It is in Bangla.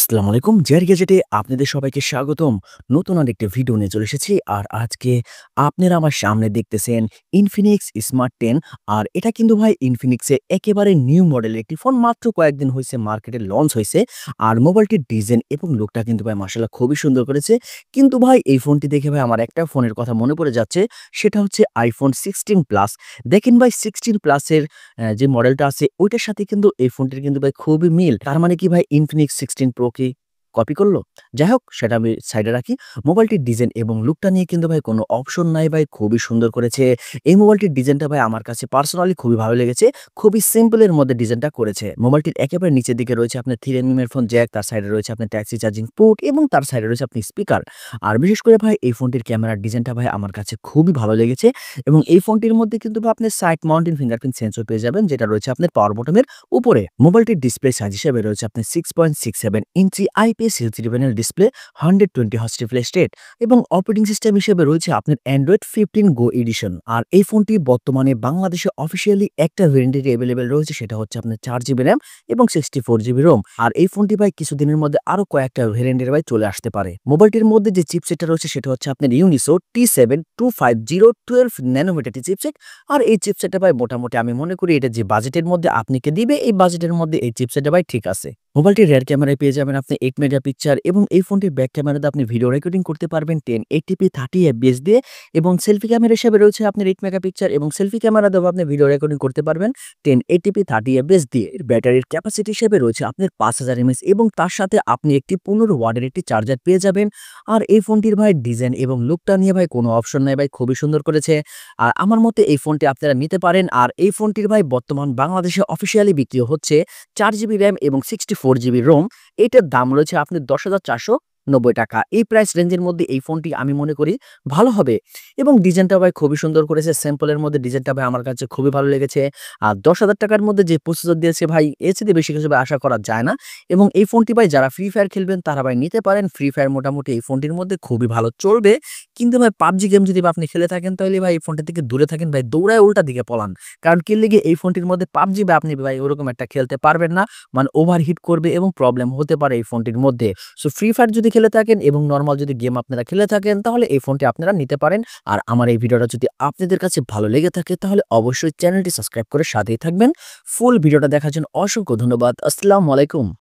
আসসালামু আলাইকুম। জেআর গ্যাজেটে আপনাদের সবাইকে স্বাগতম। নতুন আরেকটা ভিডিও নিয়ে চলে এসেছি। আর আজকে আপনারা আমার সামনে দেখতেছেন Infinix Smart 10 আর এটা কিন্তু ভাই Infinix এর একেবারে নিউ মডেলের একটি ফোন। মাত্র কয়েকদিন হইছে মার্কেটে লঞ্চ হইছে। আর মোবাইলটির ডিজাইন এবং লুকটা কিন্তু ভাই মাশাআল্লাহ খুবই সুন্দর করেছে। কিন্তু ভাই এই ফোনটি দেখে ভাই আমার একটা ফোনের কথা মনে পড়ে যাচ্ছে। সেটা হচ্ছে iPhone 16 প্লাস। দেখেন ভাই 16 প্লাসের যে মডেলটা আছে ওইটার সাথে কিন্তু এই ফোনটির কিন্তু ভাই খুবই মিল। তার মানে কি ভাই Infinix 16 Pro কি কপি করলো? যাই হোক সেটা আমি সাইডে রাখি। মোবাইলটির ডিজাইন এবং লুকটা নিয়ে কিন্তু ভাই কোনো অপশন নাই ভাই, খুবই সুন্দর করেছে। এই মোবাইলটির ডিজাইনটা ভাই আমার কাছে পার্সোনালি খুবই ভালো লেগেছে। খুবই সিম্পল এর মধ্যে ডিজাইনটা করেছে। মোবাইলটির একেবারে নিচের দিকে রয়েছে আপনার 3 mm এর ফোন জ্যাক, তার সাইডে রয়েছে আপনার টাইপ সি চার্জিং পোর্ট এবং তার সাইডে রয়েছে আপনি স্পিকার। আর বিশেষ করে ভাই এই ফোনটির ক্যামেরার ডিজাইনটা ভাই আমার কাছে খুবই ভালো লেগেছে এবং এই ফোনটির মধ্যে কিন্তু ভাই আপনি সাইড মাউন্টেন ফিঙ্গারপ্রিন্ট সেন্সর পেয়ে যাবেন, যেটা রয়েছে আপনার পাওয়ার বটনের উপরে। মোবাইলটির ডিসপ্লে সাইজ হিসেবে রয়েছে আপনার 6.67 ইঞ্চি IPS LCD panel display, 120 hertz refresh rate এবং অপারেটিং সিস্টেম হিসেবে রয়েছে আপনার Android 15 Go এডিশন। আর এই ফোনটি বর্তমানে বাংলাদেশে অফিসিয়ালি একটা ভেরিয়েন্টে अवेलेबल রয়েছে, সেটা হচ্ছে আপনার 4GB RAM এবং 64GB ROM। আর এই ফোনটি ভাই কিছুদিনের মধ্যে আরো কয়েকটা ভেরিয়েন্টের ভাই চলে আসতে পারে। মোবাইলটির মধ্যে যে চিপসেটটা রয়েছে সেটা হচ্ছে আপনার Uniso T7-250 ন্যানোমিটার চিপসেট। আর এই চিপসেটটা ভাই মোটামুটি আমি মনে করি এটা যে বাজেটের মধ্যে আপনাকে দিবে, এই বাজেটের মধ্যে এই চিপসেটটা ভাই ঠিক আছে। মোবাইলটির রিয়ার ক্যামেরায় পেয়ে যাবেন আপনি 8 মেগাপিক্সেল এবং এই ফোনটির ব্যাক ক্যামেরাতে আপনি ভিডিও রেকর্ডিং করতে পারবেন 1080p 30fps দিয়ে এবং সেলফি ক্যামেরা হিসেবে রয়েছে আপনার 8 মেগাপিক্সেল এবং সেলফি ক্যামেরা দিয়েও আপনি ভিডিও রেকর্ডিং করতে পারবেন 1080p 30fps দিয়ে। এর ব্যাটারির ক্যাপাসিটি হিসেবে রয়েছে আপনার 5000 mAh এবং তার সাথে আপনি একটি 15 ওয়াটের একটি চার্জার পেয়ে যাবেন। আর এই ফোনটির ভাই ডিজাইন এবং লুকটা নিয়ে ভাই কোনো অপশন নাই ভাই, খুবই সুন্দর করেছে। আর আমার মতে এই ফোনটি আপনারা নিতে পারেন। আর এই ফোনটির ভাই বর্তমান বাংলাদেশে অফিসিয়ালি বিক্রি হচ্ছে 4GB RAM এবং 64GB ROM। এটার দাম রয়েছে আপনার 10,490 টাকা। এই প্রাইস রেঞ্জের মধ্যে এই ফোনটি আমি মনে করি ভালো হবে এবং ডিজাইনটা ভাই খুবই সুন্দর করেছে। স্যাম্পলের মধ্যে ডিজাইনটা ভাই আমার কাছে খুবই ভালো লেগেছে। আর 10,000 টাকার মধ্যে যে প্রসেসর দিয়েছে ভাই এর চেয়ে বেশি কিছু ভাই আশা করা যায় না। এবং এই ফোনটি ভাই যারা ফ্রি ফায়ার খেলবেন তারা ভাই নিতে পারেন। ফ্রি ফায়ার মোটামুটি এই ফোনটির মধ্যে খুবই ভালো চলবে। কিন্তু ভাই পাবজি গেম যদি আপনি খেলে থাকেন তাহলে ভাই এই ফোনটা থেকে দূরে থাকেন ভাই, দৌড়ায় উল্টা দিকে পলান। কারণ কি লেগে এই ফোনটির মধ্যে পাবজি ভাই আপনি ভাই ওরকম একটা খেলতে পারবেন না, মানে ওভারহিট করবে এবং প্রবলেম হতে পারে এই ফোনটির মধ্যে। সো ফ্রি ফায়ার যদি খেলে থাকেন এবং নরমাল যদি গেম আপনারা খেলে থাকেন তাহলে এই ফোনটি আপনারা নিতে পারেন। আর আমার এই ভিডিওটা যদি আপনাদের কাছে ভালো লেগে থাকে তাহলে অবশ্যই চ্যানেলটি সাবস্ক্রাইব করে সাথেই থাকবেন। ফুল ভিডিওটা দেখার জন্য অসংখ্য ধন্যবাদ। আসসালামু আলাইকুম।